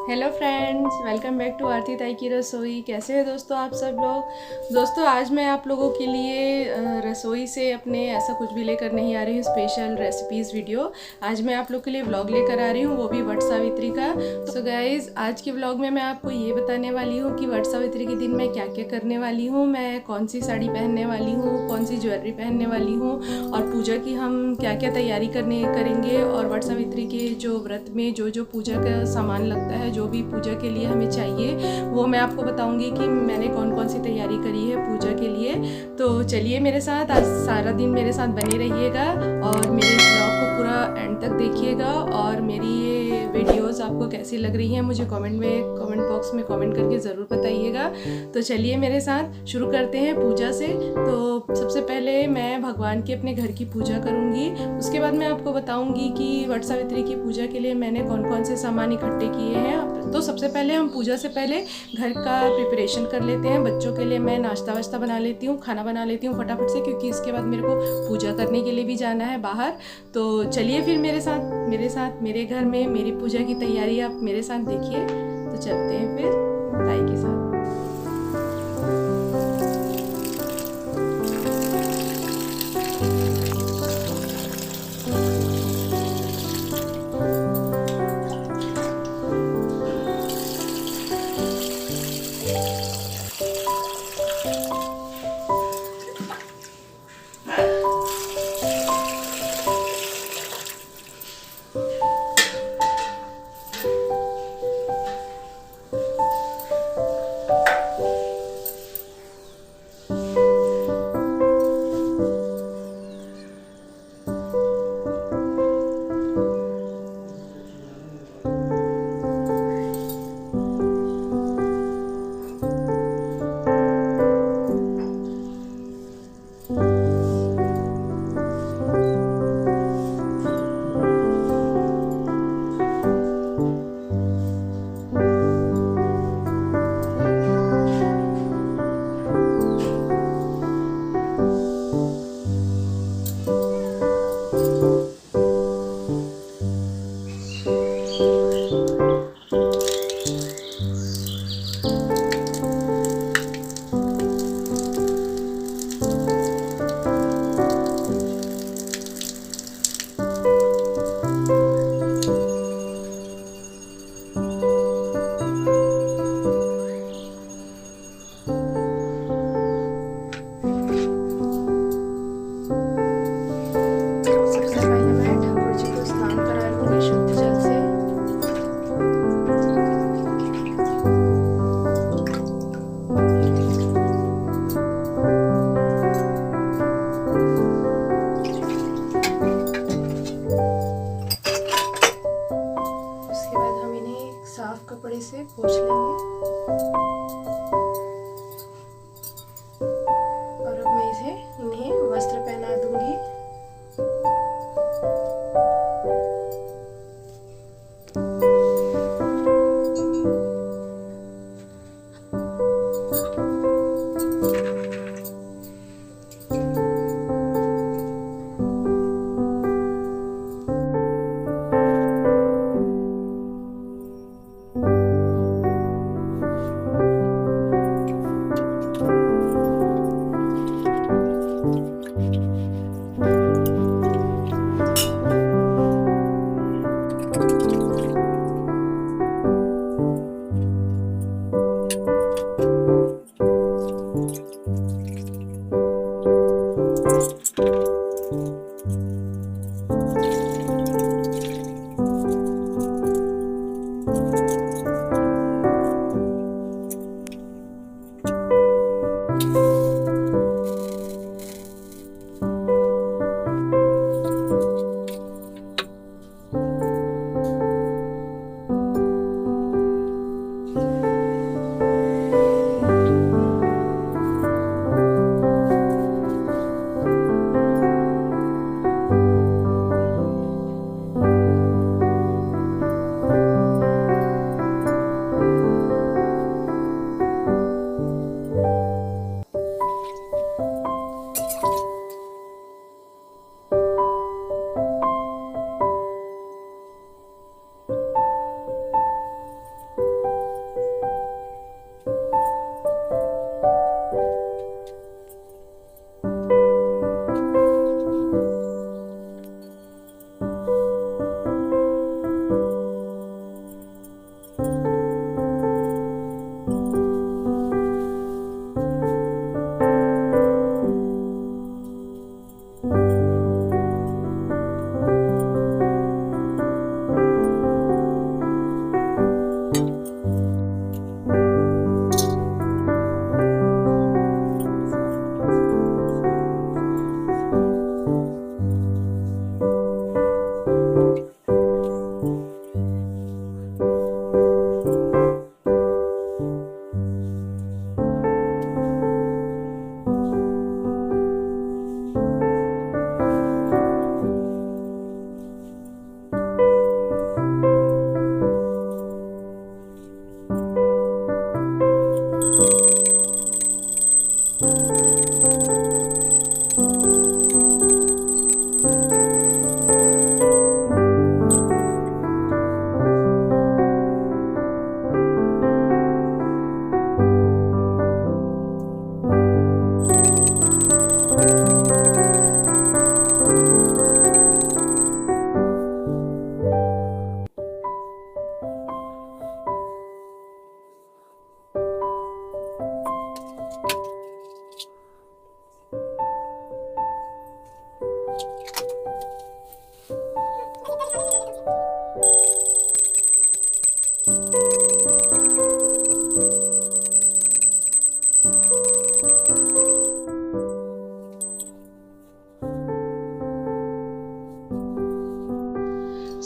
Hello friends, welcome back to Aarti ताई की रसोई। कैसे हैं दोस्तों आप सब लोग। दोस्तों आज मैं आप लोगों के लिए रसोई से अपने ऐसा कुछ भी लेकर नहीं आ रही हूँ, स्पेशल रेसिपीज़ वीडियो। आज मैं आप लोग के लिए व्लॉग लेकर आ रही हूँ, वो भी वट सावित्री का। तो गाइज़ आज के व्लॉग में मैं आपको ये बताने वाली हूँ कि वट सावित्री के दिन मैं क्या क्या करने वाली हूँ, मैं कौन सी साड़ी पहनने वाली हूँ, कौन सी ज्वेलरी पहनने वाली हूँ और पूजा की हम क्या क्या तैयारी करेंगे और वट सावित्री के जो व्रत में जो जो पूजा का सामान लगता है, जो भी पूजा के लिए हमें चाहिए, वो मैं आपको बताऊंगी कि मैंने कौन कौन सी तैयारी करी है पूजा के लिए। तो चलिए मेरे साथ आज सारा दिन मेरे साथ बने रहिएगा और मेरे इस ब्लॉग को पूरा एंड तक देखिएगा। और मेरी ये वीडियोस आपको कैसी लग रही हैं मुझे कमेंट बॉक्स में कमेंट करके ज़रूर बताइएगा। तो चलिए मेरे साथ शुरू करते हैं पूजा से। तो सबसे पहले मैं भगवान की अपने घर की पूजा करूँगी, उसके बाद मैं आपको बताऊँगी कि वट सावित्री की पूजा के लिए मैंने कौन कौन से सामान इकट्ठे किए हैं। तो सबसे पहले हम पूजा से पहले घर का प्रिपरेशन कर लेते हैं। बच्चों के लिए मैं नाश्ता वाश्ता बना लेती हूँ, खाना बना लेती हूँ फटाफट से, क्योंकि इसके बाद मेरे को पूजा करने के लिए भी जाना है बाहर। तो चलिए फिर मेरे साथ मेरे घर में मेरी पूजा की तैयारी आप मेरे साथ देखिए। तो चलते हैं फिर ताई के साथ।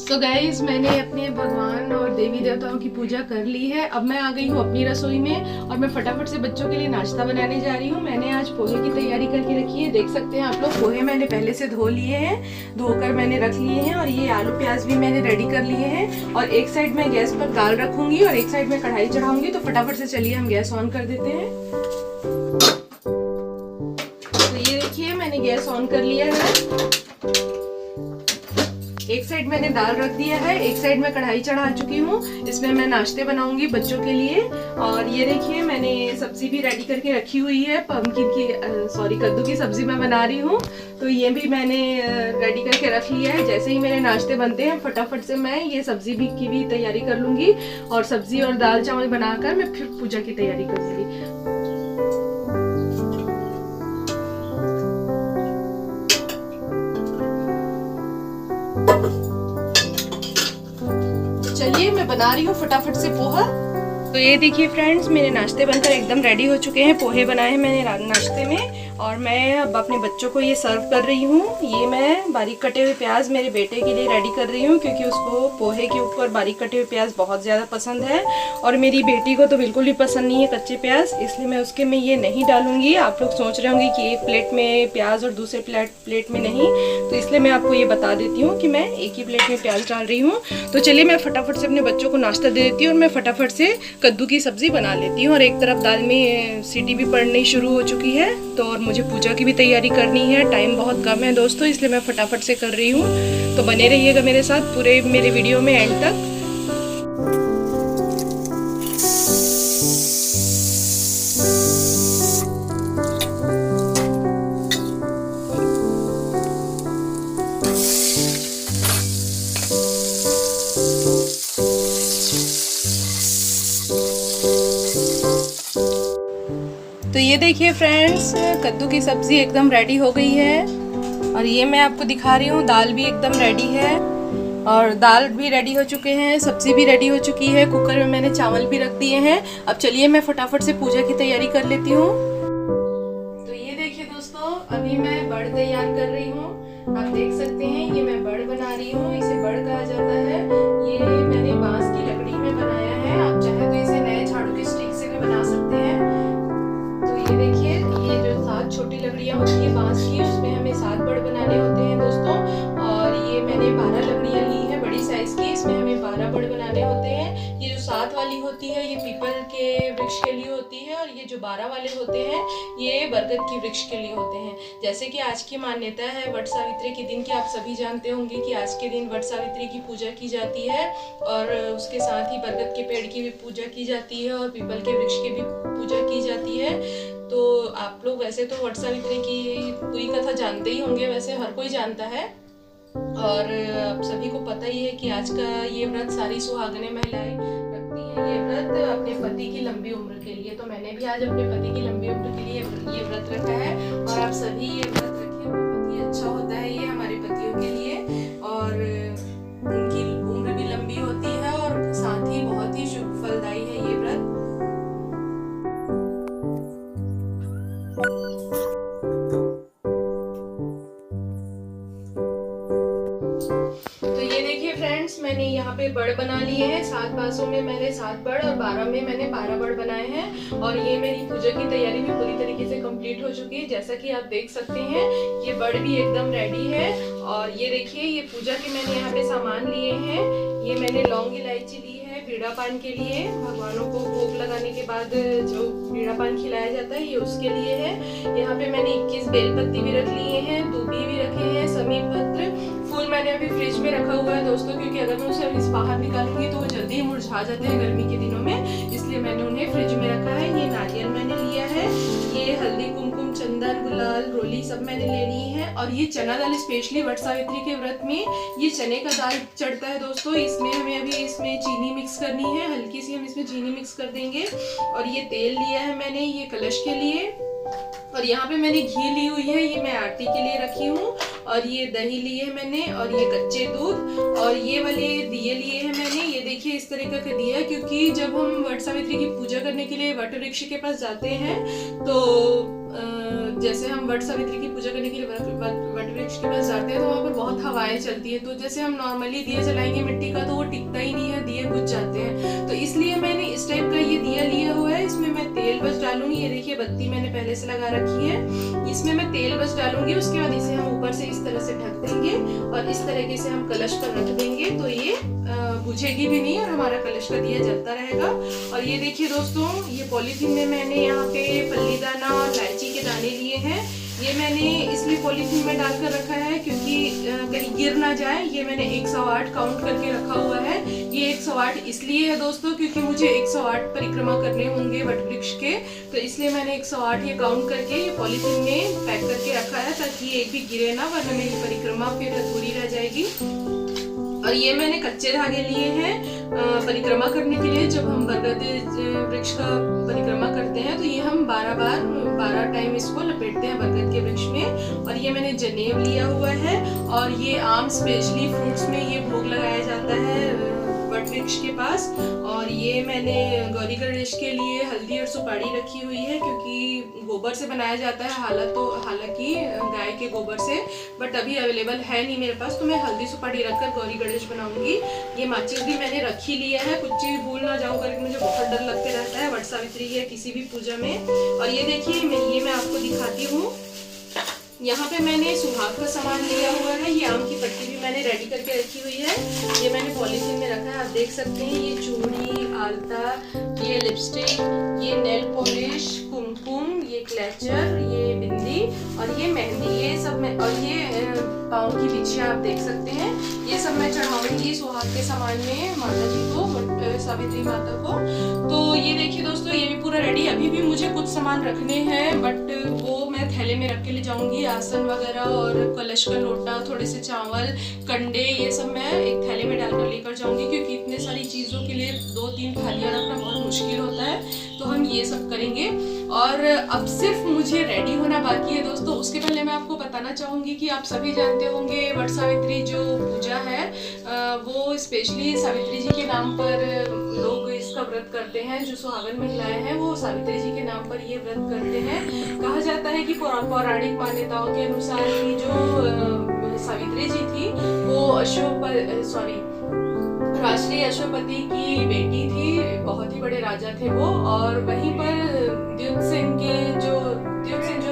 तो गाइज मैंने अपने भगवान और देवी देवताओं की पूजा कर ली है। अब मैं आ गई हूँ अपनी रसोई में और मैं फटाफट से बच्चों के लिए नाश्ता बनाने जा रही हूँ। मैंने आज पोहे की तैयारी करके रखी है। देख सकते हैं आप लोग, पोहे मैंने पहले से धो लिए हैं, धोकर मैंने रख लिए हैं। और ये आलू प्याज भी मैंने रेडी कर लिए हैं। और एक साइड मैं गैस पर दाल रखूंगी और एक साइड में कढ़ाई चढ़ाऊंगी। तो फटाफट से चलिए हम गैस ऑन कर देते हैं। तो ये देखिए मैंने गैस ऑन कर लिया है। एक साइड मैंने दाल रख दिया है, एक साइड में कढ़ाई चढ़ा चुकी हूँ। इसमें मैं नाश्ते बनाऊंगी बच्चों के लिए। और ये देखिए मैंने सब्जी भी रेडी करके रखी हुई है। पंपकिन की कद्दू की सब्जी मैं बना रही हूँ। तो ये भी मैंने रेडी करके रख लिया है। जैसे ही मेरे नाश्ते बनते हैं फटाफट से मैं ये सब्जी की भी तैयारी कर लूंगी। और सब्जी और दाल चावल बनाकर मैं फिर पूजा की तैयारी करूंगी। चलिए मैं बना रही हूँ फटाफट से पोहा। तो ये देखिए फ्रेंड्स, मेरे नाश्ते बनकर एकदम रेडी हो चुके हैं। पोहे बनाए हैं मैंने नाश्ते में और मैं अब अपने बच्चों को ये सर्व कर रही हूँ। ये मैं बारीक कटे हुए प्याज मेरे बेटे के लिए रेडी कर रही हूँ, क्योंकि उसको पोहे के ऊपर बारीक कटे हुए प्याज बहुत ज़्यादा पसंद है। और मेरी बेटी को तो बिल्कुल भी पसंद नहीं है कच्चे प्याज, इसलिए मैं उसके में ये नहीं डालूंगी। आप लोग सोच रहे होंगे कि एक प्लेट में प्याज और दूसरे प्लेट में नहीं, तो इसलिए मैं आपको ये बता देती हूँ कि मैं एक ही प्लेट में प्याज डाल रही हूँ। तो चलिए मैं फटाफट से अपने बच्चों को नाश्ता दे देती हूँ और मैं फटाफट से कद्दू की सब्जी बना लेती हूँ। और एक तरफ दाल में सीटी भी पड़नी शुरू हो चुकी है। तो और मुझे पूजा की भी तैयारी करनी है। टाइम बहुत कम है दोस्तों, इसलिए मैं फटाफट से कर रही हूँ। तो बने रहिएगा मेरे साथ पूरे मेरे वीडियो में एंड तक। तो ये देखिए फ्रेंड्स, कद्दू की सब्जी एकदम रेडी हो गई है। और ये मैं आपको दिखा रही हूँ, दाल भी एकदम रेडी है और दाल भी रेडी हो चुके हैं, सब्जी भी रेडी हो चुकी है। कुकर में मैंने चावल भी रख दिए हैं। अब चलिए मैं फटाफट से पूजा की तैयारी कर लेती हूँ। तो ये देखिए दोस्तों, अभी मैं बड़ तैयार कर रही हूँ। आप देख सकते हैं ये मैं बड़ बना रही हूँ। इसे बड़ कहा जाता है। ये मैंने बांस की लकड़ी में बनाया है। आप चाहे तो इसे नए झाड़ू की स्टिक से भी बना सकते हैं। ये देखिए, ये जो 7 छोटी लकड़ियां होती है बांस की, उसमें हमें 7 बड़ बनाने होते हैं दोस्तों। और ये मैंने 12 लकड़ियां ली है बड़ी साइज की, इसमें हमें 12 बड़ बनाने होते हैं। ये जो 7 वाली होती है ये पीपल के वृक्ष के लिए होती है और ये जो 12 वाले होते हैं ये बरगद की वृक्ष के लिए होते हैं। जैसे कि आज की मान्यता है वट सावित्री के दिन की, आप सभी जानते होंगे कि आज के दिन वट सावित्री की पूजा की जाती है। और उसके साथ ही बरगद के पेड़ की भी पूजा की जाती है और पीपल के वृक्ष की भी पूजा की जाती है। तो आप लोग वैसे तो वट सावित्री की पूरी कथा जानते ही होंगे, वैसे हर कोई जानता है। और आप सभी को पता ही है कि आज का ये व्रत सारी सुहागनें महिलाएं रखती हैं। ये व्रत अपने पति की लंबी उम्र के लिए। तो मैंने भी आज अपने पति की लंबी उम्र के लिए ये व्रत रखा है। और आप सभी ये व्रत रखें, बहुत ही अच्छा होता है ये हमारे पतियों के लिए। और उनकी उम्र भी लंबी होती है और साथ ही बहुत ही शुभ फलदायी है ये व्रत। तो ये देखिए फ्रेंड्स, मैंने यहाँ पे बड़ बना लिए हैं। 7 बांसों में मैंने 7 बड़ और 12 में मैंने 12 बड़ बनाए हैं। और ये मेरी पूजा की तैयारी भी पूरी तरीके से कंप्लीट हो चुकी है। जैसा कि आप देख सकते हैं ये बड़ भी एकदम रेडी है। और ये देखिए, ये पूजा के मैंने यहाँ पे सामान लिए हैं। ये मैंने लौंग इलायची ली है बीड़ा पान के लिए, भगवानों को भोग लगाने के बाद जो बीड़ा पान खिलाया जाता है ये उसके लिए है। यहाँ पे मैंने 21 बेलपत्ती भी रख लिए हैं, दूबी भी रखे हैं, समी पत्र, फूल मैंने अभी फ्रिज में रखा हुआ है दोस्तों, क्योंकि अगर मैं उसे अभी बाहर निकालूंगी तो वो जल्दी ही मुरझा जाते हैं गर्मी के दिनों में, इसलिए मैंने उन्हें फ्रिज में रखा है। ये नारियल मैंने लिया है, ये हल्दी, कुमकुम, चंदन, गुलाल, रोली सब मैंने ले ली है। और ये चना दाल स्पेशली वट सावित्री के व्रत में ये चने का दाल चढ़ता है दोस्तों। इसमें हमें अभी इसमें चीनी मिक्स करनी है, हल्की सी हम इसमें चीनी मिक्स कर देंगे। और ये तेल लिया है मैंने, ये कलश के लिए। और यहाँ पे मैंने घी ली हुई है, ये मैं आरती के लिए रखी हूँ। और ये दही लिए है मैंने, और ये कच्चे दूध, और ये वाले दिए लिए हैं मैंने। ये देखिए इस तरह का दिया, क्योंकि जब हम वट सावित्री की पूजा करने के लिए वट वृक्ष के पास जाते हैं तो जैसे हम वट सावित्री की पूजा करने के लिए वट वृक्ष के पास जाते हैं तो वहाँ पर बहुत हवाएं चलती है, तो जैसे हम नॉर्मली दिया जलाएंगे मिट्टी का तो वो टिकता ही नहीं है, दिए बुझ जाते हैं। तो इसलिए मैंने इस टाइप का ये दिया लिया हुआ है। इसमें मैं तेल बस डालूंगी, ये देखिए बत्ती मैंने पहले से लगा रखी है, इसमें मैं तेल बस डालूंगी। उसके बाद इसे हम ऊपर से इस तरह से ढक देंगे और इस तरीके से हम कलश पर रख देंगे, तो ये बुझेगी भी नहीं और हमारा कलश का दिया जलता रहेगा। और ये देखिए दोस्तों, ये पॉलीथीन में मैंने यहाँ पे फल्ली दाना और इलायची के दाने लिए हैं। ये मैंने इसलिए पॉलीथीन में डालकर रखा है क्योंकि कहीं गिर ना जाए। ये मैंने 108 काउंट करके रखा हुआ है। ये 108 इसलिए है दोस्तों क्योंकि मुझे 108 परिक्रमा करने होंगे वट वृक्ष के, तो इसलिए मैंने 108 ये काउंट करके ये पॉलीथीन में पैक करके रखा है, ताकि एक भी गिरे ना, वरना मेरी परिक्रमा फिर अधूरी रह जाएगी। और ये मैंने कच्चे धागे लिए हैं परिक्रमा करने के लिए। जब हम बरगद वृक्ष का परिक्रमा करते हैं तो ये हम 12 टाइम इसको लपेटते हैं बरगद के वृक्ष में। और ये मैंने जनेब लिया हुआ है, और ये आम स्पेशली फ्रूट्स में ये भोग लगाया जाता है वट वृक्ष के पास। और ये मैंने गौरी गणेश के लिए हल्दी और सुपारी रखी हुई है, क्योंकि गोबर से बनाया जाता है हालांकि गाय के गोबर से, बट अभी अवेलेबल है नहीं मेरे पास, तो मैं हल्दी सुपारी रखकर गौरी गणेश बनाऊंगी। ये माचिस भी मैंने रखी लिया है, कुछ चीज भूल ना जाऊं करके मुझे बहुत डर लगते रहता है वट सावित्री या किसी भी पूजा में। और ये देखिए मैं आपको दिखाती हूँ, यहाँ पे मैंने सुहाग का सामान लिया हुआ है। ये आम की पट्टी भी मैंने रेडी करके रखी हुई है, ये मैंने पॉलीथीन में रखा है, आप देख सकते हैं। ये चूड़ी, आलता, ये लिपस्टिक, ये नेल पॉलिश, कुमकुम, ये क्लचर, ये बिंदी और ये मेहंदी, ये सब मैं, और ये पाँव की बिछिया आप देख सकते हैं, ये सब मैं चढ़ाऊंगी सुहाग के सामान में माता जी को, सावित्री माता को। तो ये देखिए दोस्तों, ये भी पूरा रेडी। अभी भी मुझे कुछ सामान रखने हैं, बट वो मैं थैले में रख के ले जाऊंगी। आसन वगैरह और कलश का लोटा, थोड़े से चावल, कंडे, ये सब मैं एक थैले में डालकर लेकर जाऊंगी, क्योंकि इतने सारी चीज़ों के लिए 2-3 थालियाँ रखना बहुत मुश्किल होता है, तो हम ये सब करेंगे। और अब सिर्फ मुझे रेडी होना बाकी है दोस्तों। उसके पहले मैं आपको बताना चाहूँगी कि आप सभी जानते होंगे वट सावित्री जो पूजा है वो स्पेशली सावित्री जी के नाम पर लोग इसका व्रत करते हैं। जो सुहागन महिलाएं हैं वो सावित्री जी के नाम पर ये व्रत करते हैं। कहा जाता है कि पौराणिक मान्यताओं के अनुसार कि जो सावित्री जी थी वो राष्ट्रीय अश्वपति की बेटी थी, बहुत ही बड़े राजा थे वो। और वहीं पर द्युत सिंह जो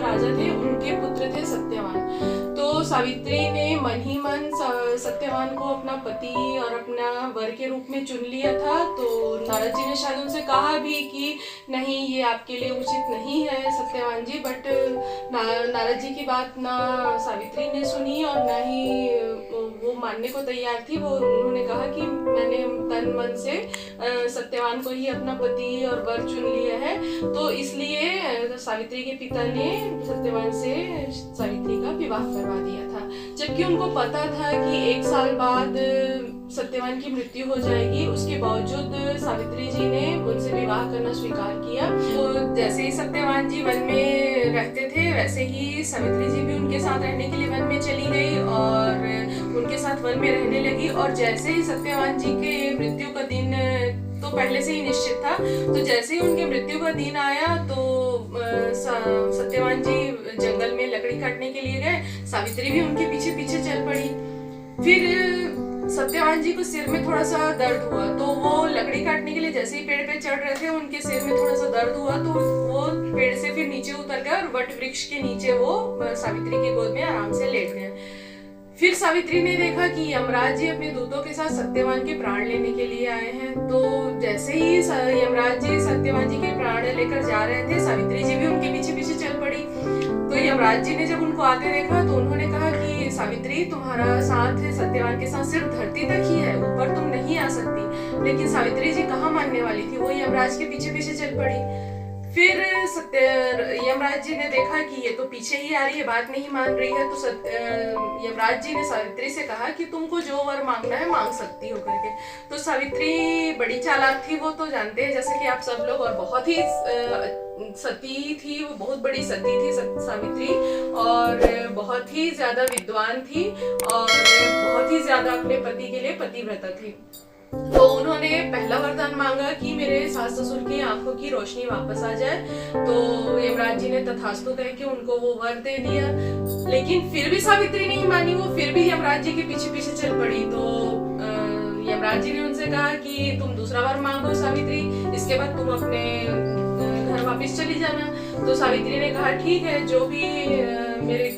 राजा थे उनके पुत्र थे सत्यवान। तो सावित्री ने मन ही मन सत्यवान को अपना पति और अपना वर के रूप में चुन लिया था। तो नारद जी ने शायद उनसे कहा भी कि नहीं, ये आपके लिए उचित नहीं है सत्यवान जी, बट नारद जी की बात ना सावित्री ने सुनी और ना ही वो मानने को तैयार थी। वो उन्होंने कहा कि मैंने तन मन से सत्यवान को ही अपना पति और वर चुन लिया है। तो इसलिए सावित्री के पिता ने सत्यवान से सावित्री का विवाह करवा दिया था, जबकि उनको पता था कि 1 साल बाद सत्यवान की मृत्यु हो जाएगी। उसके बावजूद सावित्री जी ने उनसे विवाह करना स्वीकार किया। तो जैसे ही सत्यवान जी वन में रहते थे, वैसे ही सावित्री जी भी उनके साथ रहने के लिए वन में चली गई और उनके साथ वन में रहने लगी। और जैसे ही सत्यवान जी के मृत्यु का दिन तो पहले से ही निश्चित था, तो जैसे ही उनके मृत्यु का दिन आया तो सत्यवान जी जंगल में लकड़ी काटने के लिए गए। सावित्री भी उनके पीछे पीछे चल पड़ी। फिर सत्यवान जी को सिर में थोड़ा सा दर्द हुआ, तो वो लकड़ी काटने के लिए जैसे ही पेड़ पे चढ़ रहे थे, उनके सिर में थोड़ा सा दर्द हुआ, तो वो पेड़ से फिर नीचे उतर गए और वट वृक्ष के नीचे वो सावित्री की गोद में आराम से लेट गए। फिर सावित्री ने देखा कि यमराज जी अपने दूतों के साथ सत्यवान के प्राण लेने के लिए आए हैं। तो जैसे ही यमराज जी सत्यवान जी के प्राण लेकर जा रहे थे, सावित्री जी भी उनके पीछे पीछे चल पड़ी। तो तो यमराज जी ने जब उनको आते देखा तो उन्होंने कहा कि सावित्री, तुम्हारा साथ सत्यवान के साथ सिर्फ धरती तक ही है, ऊपर तुम नहीं आ सकती। लेकिन सावित्री जी कहाँ मानने वाली थी, वो यमराज के पीछे पीछे चल पड़ी। फिर यमराज जी ने देखा कि ये तो पीछे ही आ रही है, बात नहीं मान रही है, तो यमराज जी ने सावित्री से कहा कि तुमको जो वर मांगना है मांग सकती हो करके। तो सावित्री बड़ी चालाक थी, वो तो जानते हैं जैसे कि आप सब लोग, और बहुत ही सती थी, वो बहुत बड़ी सती थी सावित्री, और बहुत ही ज्यादा विद्वान थी, और बहुत ही ज्यादा अपने पति के लिए पतिव्रता थी। तो उन्होंने पहला वरदान मांगा कि मेरे सास ससुर की आंखों की रोशनी वापस आ जाए। तो यमराज जी ने तथास्तु कह के उनको वो वर दे दिया। लेकिन फिर भी सावित्री नहीं मानी, वो फिर भी यमराज जी के पीछे पीछे चल पड़ी। तो यमराज जी ने उनसे कहा कि तुम दूसरा वर मांगो सावित्री, इसके बाद तुम अपने घर वापस चली जाना। तो सावित्री ने कहा ठीक है, जो भी मेरे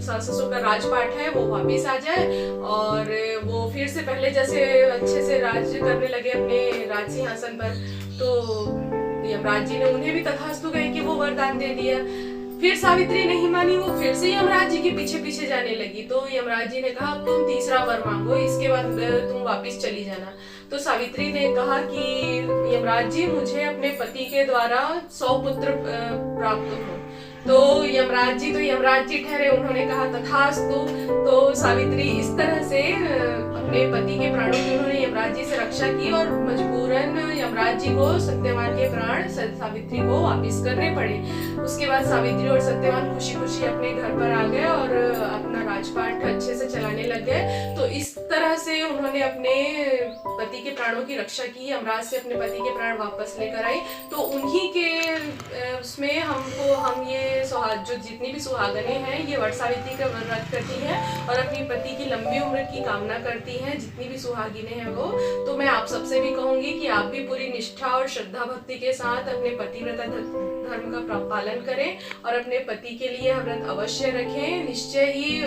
सास ससुर का राजपाट है वो वापिस आ जाए, और वो फिर से पहले जैसे अच्छे से राज करने लगे अपने राज सिंहासन पर। तो यमराज जी ने उन्हें भी तथास्तु कह के वो वरदान दे दिया। फिर सावित्री नहीं मानी, वो फिर से यमराज जी के पीछे पीछे जाने लगी। तो यमराज जी ने कहा तुम तीसरा वर मांगो, इसके बाद तुम वापिस चली जाना। तो सावित्री ने कहा कि यमराज जी, मुझे अपने पति के द्वारा 100 पुत्र प्राप्त हो। तो यमराज जी ठहरे, उन्होंने कहा तथास्तु। तो सावित्री इस तरह से अपने पति के प्राणों की उन्होंने यमराज जी से रक्षा की, और मजबूरन यमराज जी को सत्यवान के प्राण सावित्री को वापस करने पड़े। उसके बाद सावित्री और सत्यवान खुशी खुशी अपने घर पर आ गए और अपना राजपाट अच्छे से चलाने लग गए। तो इस तरह से उन्होंने अपने पति के प्राणों की रक्षा की, यमराज से अपने पति के प्राण वापस लेकर आई। तो उन्हीं के उसमें हम ये जो जितनी भी सुहागने हैं, ये वट सावित्री का व्रत करती हैं और अपनी पति की लंबी उम्र की कामना करती हैं, जितनी भी सुहागिने हैं वो। तो मैं आप सबसे भी कहूंगी कि आप भी पूरी निष्ठा और श्रद्धा भक्ति के साथ अपने पतिव्रता धर्म का पालन करें और अपने पति के लिए व्रत अवश्य रखें। निश्चय ही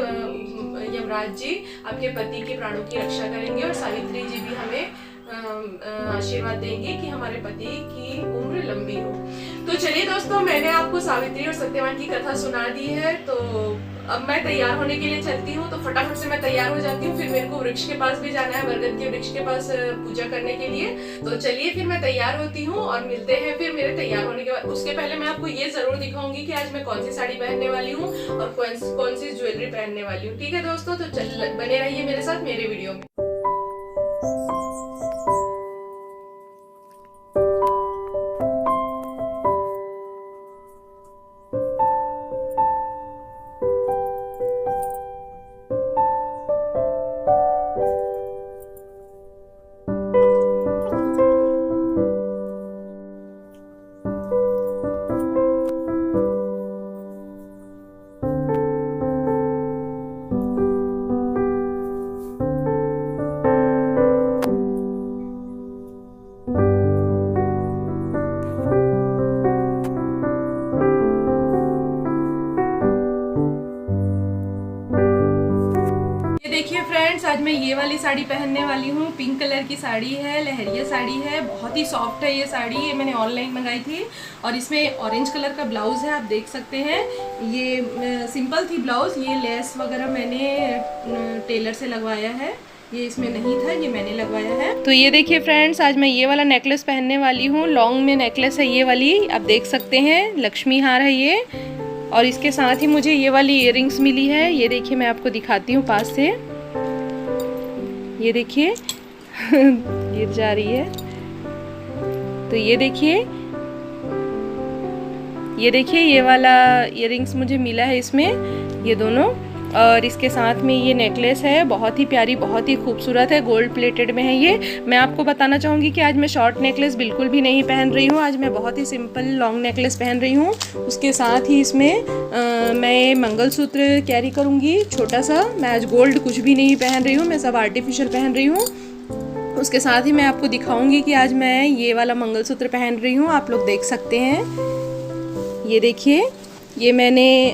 यमराज जी आपके पति के प्राणों की रक्षा करेंगे, और सावित्री जी भी हमें आशीर्वाद देंगे कि हमारे पति की उम्र लंबी हो। तो चलिए दोस्तों, मैंने आपको सावित्री और सत्यवान की कथा सुना दी है। तो अब मैं तैयार होने के लिए चलती हूँ। तो फटाफट से मैं तैयार हो जाती हूँ, फिर मेरे को वृक्ष के पास भी जाना है, बरगद के वृक्ष के पास पूजा करने के लिए। तो चलिए फिर मैं तैयार होती हूँ और मिलते हैं फिर मेरे तैयार होने के बाद। उसके पहले मैं आपको ये जरूर दिखाऊंगी कि आज मैं कौन सी साड़ी पहनने वाली हूँ और कौन सी ज्वेलरी पहनने वाली हूँ। ठीक है दोस्तों, तो बने रहिए मेरे साथ मेरे वीडियो में। देखिए फ्रेंड्स, आज मैं ये वाली साड़ी पहनने वाली हूँ। पिंक कलर की साड़ी है, लहरिया साड़ी है, बहुत ही सॉफ्ट है ये साड़ी। ये मैंने ऑनलाइन मंगाई थी और इसमें ऑरेंज कलर का ब्लाउज है, आप देख सकते हैं। ये सिंपल थी ब्लाउज, ये लेस वगैरह मैंने टेलर से लगवाया है, ये इसमें नहीं था, ये मैंने लगवाया है। तो ये देखिए फ्रेंड्स, आज मैं ये वाला नेकलेस पहनने वाली हूँ। लॉन्ग में नेकलेस है ये वाली, आप देख सकते हैं, लक्ष्मी हार है ये। और इसके साथ ही मुझे ये वाली इयररिंग्स मिली है। ये देखिए, मैं आपको दिखाती हूँ पास से। ये देखिए गिर जा रही है। तो ये देखिए, ये वाला इयररिंग्स मुझे मिला है इसमें, ये दोनों। और इसके साथ में ये नेकलेस है, बहुत ही प्यारी, बहुत ही खूबसूरत है, गोल्ड प्लेटेड में है ये। मैं आपको बताना चाहूँगी कि आज मैं शॉर्ट नेकलेस बिल्कुल भी नहीं पहन रही हूँ। आज मैं बहुत ही सिंपल लॉन्ग नेकलेस पहन रही हूँ। उसके साथ ही इसमें मैं मंगलसूत्र कैरी करूँगी छोटा सा। मैं आज गोल्ड कुछ भी नहीं पहन रही हूँ, मैं सब आर्टिफिशियल पहन रही हूँ। उसके साथ ही मैं आपको दिखाऊँगी कि आज मैं ये वाला मंगलसूत्र पहन रही हूँ, आप लोग देख सकते हैं। ये देखिए, ये मैंने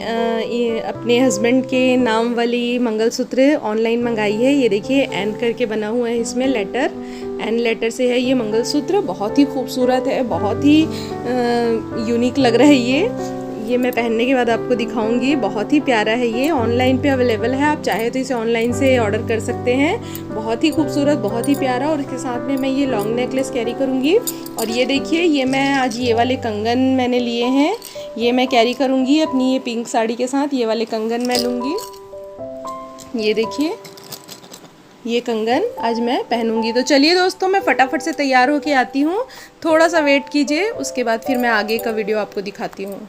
अपने हस्बैंड के नाम वाली मंगलसूत्र ऑनलाइन मंगाई है। ये देखिए, एन करके बना हुआ है इसमें लेटर, एन लेटर से है ये मंगलसूत्र। बहुत ही खूबसूरत है, बहुत ही यूनिक लग रहा है ये मैं पहनने के बाद आपको दिखाऊंगी। बहुत ही प्यारा है, ये ऑनलाइन पे अवेलेबल है, आप चाहे तो इसे ऑनलाइन से ऑर्डर कर सकते हैं। बहुत ही खूबसूरत, बहुत ही प्यारा। और इसके साथ में मैं ये लॉन्ग नेकलेस कैरी करूँगी। और ये देखिए, ये मैं आज ये वाले कंगन मैंने लिए हैं, ये मैं कैरी करूँगी अपनी ये पिंक साड़ी के साथ। ये वाले कंगन मैं लूँगी, ये देखिए ये कंगन आज मैं पहनूंगी। तो चलिए दोस्तों, मैं फटाफट से तैयार होके आती हूँ, थोड़ा सा वेट कीजिए, उसके बाद फिर मैं आगे का वीडियो आपको दिखाती हूँ।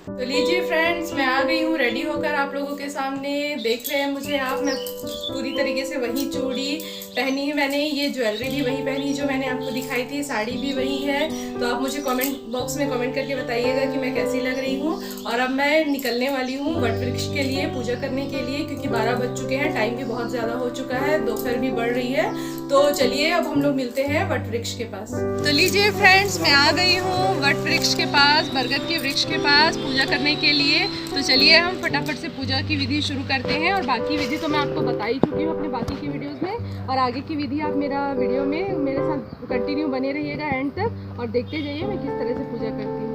तो लीजिए फ्रेंड्स, मैं आ गई हूँ रेडी होकर आप लोगों के सामने। देख रहे हैं मुझे आप, मैं पूरी तरीके से वही चूड़ी पहनी है मैंने, ये ज्वेलरी भी वही पहनी जो मैंने आपको दिखाई थी, साड़ी भी वही है। तो आप मुझे कमेंट बॉक्स में कमेंट करके बताइएगा कि मैं कैसी लग रही हूँ। और अब मैं निकलने वाली हूँ वट वृक्ष के लिए, पूजा करने के लिए, क्योंकि 12 बज चुके हैं, टाइम भी बहुत ज़्यादा हो चुका है, दोपहर भी बढ़ रही है। तो चलिए अब हम लोग मिलते हैं वट वृक्ष के पास। तो लीजिए फ्रेंड्स, मैं आ गई हूँ वट वृक्ष के पास, बरगद के वृक्ष के पास पूजा करने के लिए। तो चलिए हम फटाफट से पूजा की विधि शुरू करते हैं। और बाकी विधि तो मैं आपको बता ही चुकी हूँ अपने बाकी की वीडियोस में, और आगे की विधि आप मेरा वीडियो में मेरे साथ कंटिन्यू बने रहिएगा एंड तक, और देखते जाइए मैं किस तरह से पूजा करती हूँ।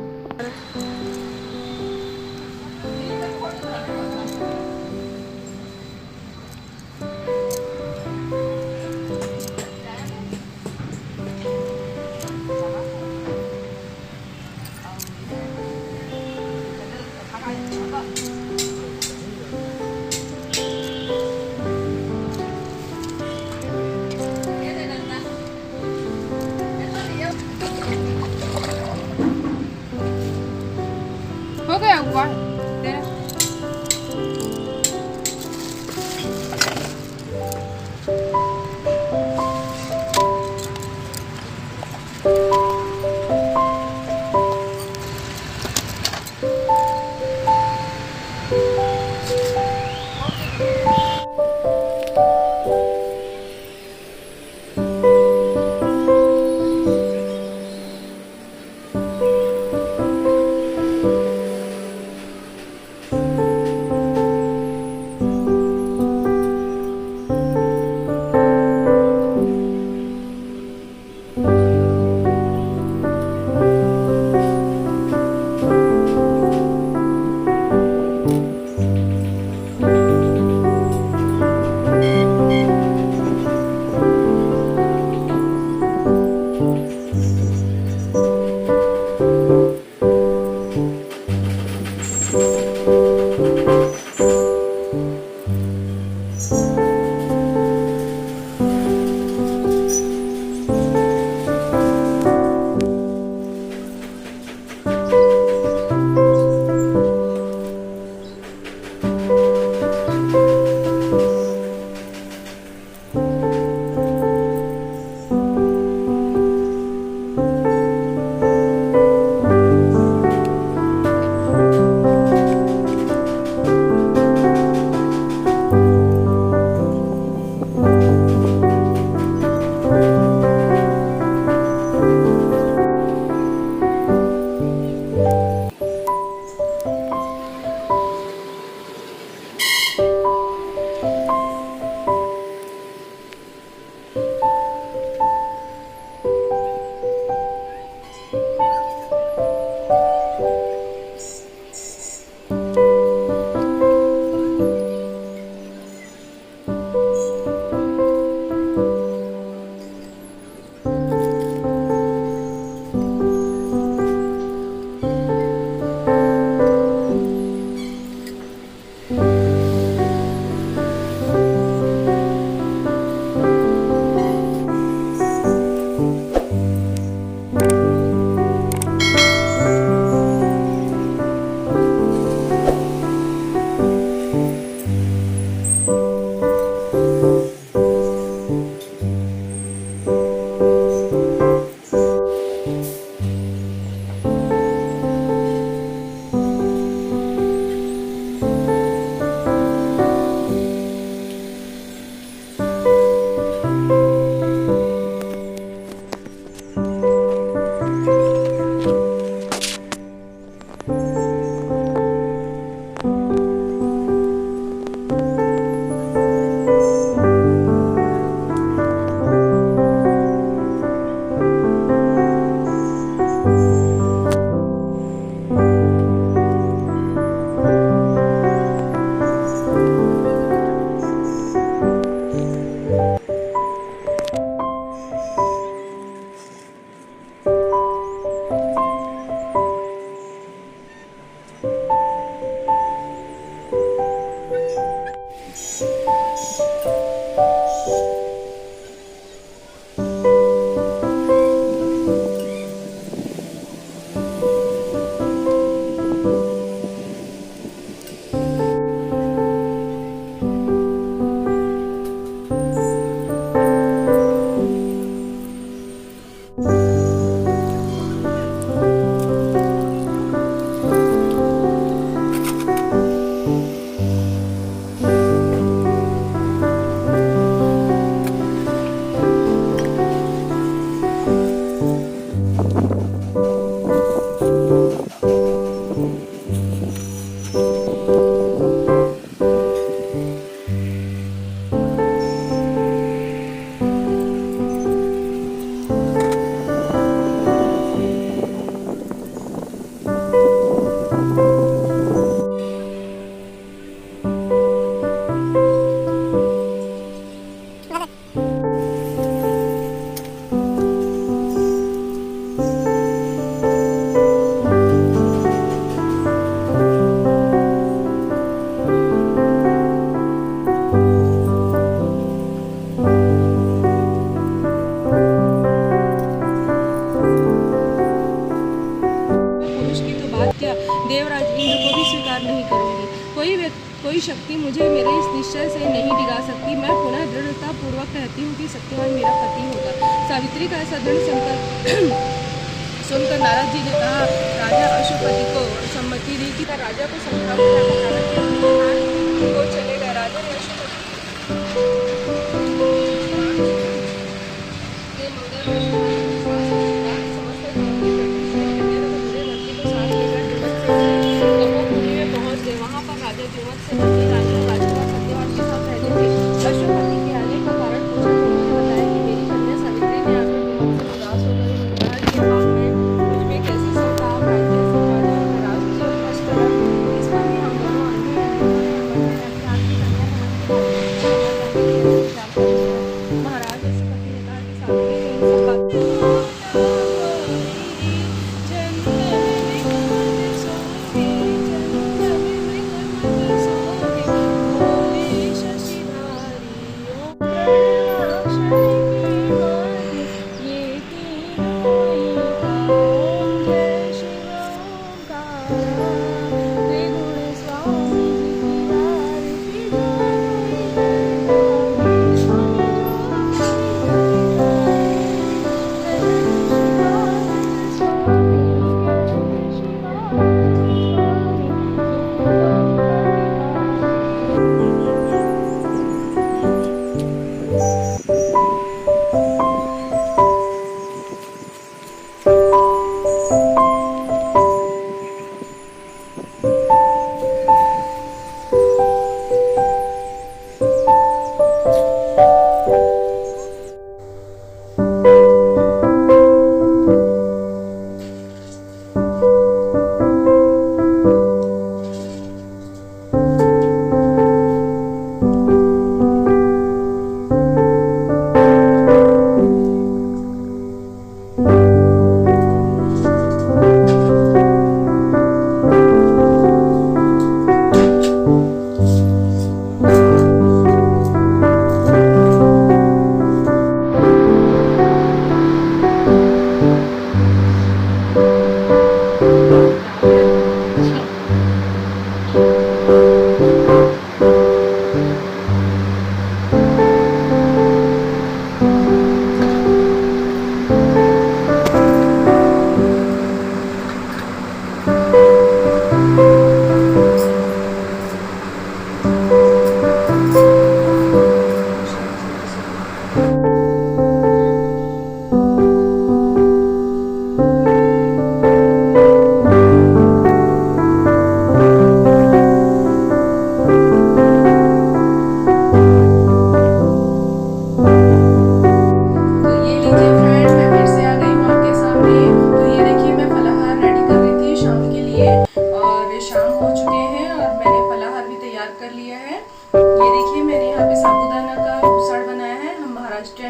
शक्ति मुझे मेरे इस निश्चय से नहीं डिगा सकती। मैं पुनः दृढ़तापूर्वक कहती हूँ कि सत्यवान मेरा पति होगा। सावित्री का ऐसा दृढ़ संकल्प सुनकर नारद जी ने कहा, राजा अशुपति को सम्मति दी कि राजा को समझा वो चले गए। राजा ने अशुपति वहाँ पर राजा द्रुमत से पत्नी रानी और राजकुमार सत्यवान के साथ रहते थे। अशुपति के आने का कारण पूछा तो उन्होंने बताया कि मेरी कन्या सावित्री ने आकर द्रुमत से उदास हो गई। उन्होंने कहा कि अब मैं मुझ में कैसे सकता आप राज्य से राजा और नाराज से नष्ट करा। इस पर भी हम दोनों महाराज अशुपति ने कहा कि सावित्री ने इन सब बातों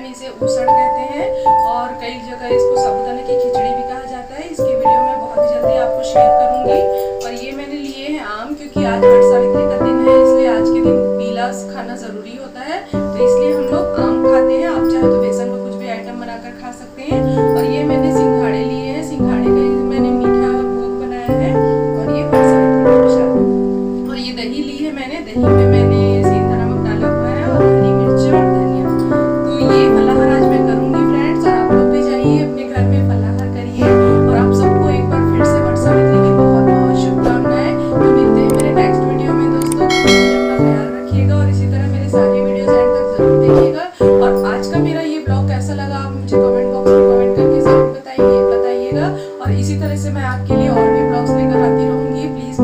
इसे ऊसड़ कहते हैं और कई जगह इसको साबूदाना की खिचड़ी भी कहा जाता है। इसकी वीडियो मैं बहुत ही जल्दी आपको शेयर करूंगी। और ये मैंने लिए हैं आम, क्योंकि आज वट सावित्री का दिन है, इसलिए आज के दिन पीला खाना जरूरी होता है, तो इसलिए हम लोग आम खाते हैं। आप चाहे तो बेसन का कुछ भी आइटम बनाकर खा सकते हैं। और ये मैंने सिंघाड़े लिए हैं, सिंघाड़े का मैंने मीठा भोग बनाया है। और ये वट सावित्री का प्रसाद। और ये दही ली है मैंने, दही में मैंने सेंधा नमक डाला हुआ है और हरी मिर्च और धनिया। तो ये फलाहार आज मैं करूंगी फ्रेंड्स, और आप लोग भी जाइए अपने घर में फलाहार करिए। और आप सबको एक बार फिर से वट सावित्री की बहुत बहुत शुभकामनाएं। तो मिलते हैं मेरे नेक्स्ट वीडियो में दोस्तों। अपना ख्याल रखिएगा और इसी तरह मेरे सारे वीडियोस एंड तक जरूर देखिएगा। और आज का मेरा ये ब्लॉग कैसा लगा आप मुझे कमेंट बॉक्स में कमेंट करके जरूर बताइएगा। और इसी तरह से मैं आपके लिए और भी ब्लॉग्स लेकर आती रहूंगी। प्लीज